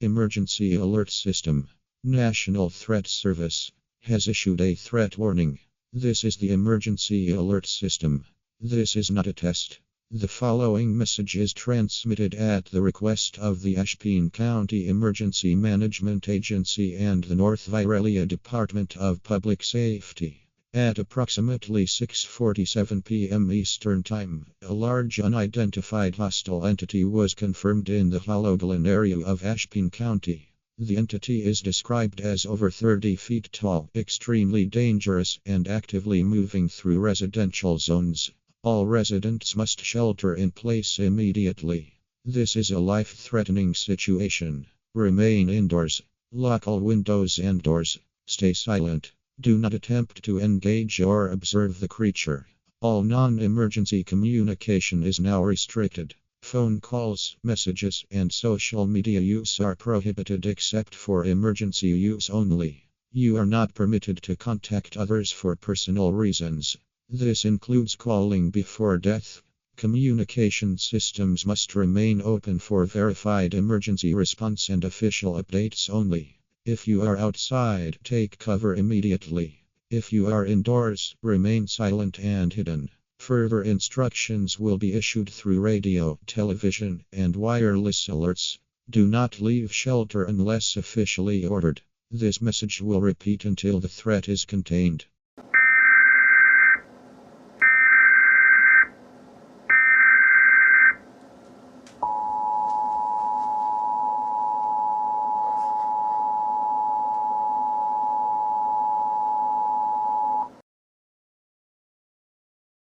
Emergency Alert System. National Threat Service has issued a threat warning. This is the Emergency Alert System. This is not a test. The following message is transmitted at the request of the Ashpine County Emergency Management Agency and the North Virelia Department of Public Safety. At approximately 6:47 p.m. Eastern Time, a large unidentified hostile entity was confirmed in the Hollow Glen area of Ashpine County. The entity is described as over 30 feet tall, extremely dangerous, and actively moving through residential zones. All residents must shelter in place immediately. This is a life-threatening situation. Remain indoors. Lock all windows and doors. Stay silent. Do not attempt to engage or observe the creature. All non-emergency communication is now restricted. Phone calls, messages, and social media use are prohibited except for emergency use only. You are not permitted to contact others for personal reasons. This includes calling before death. Communication systems must remain open for verified emergency response and official updates only. If you are outside, take cover immediately. If you are indoors, remain silent and hidden. Further instructions will be issued through radio, television, and wireless alerts. Do not leave shelter unless officially ordered. This message will repeat until the threat is contained.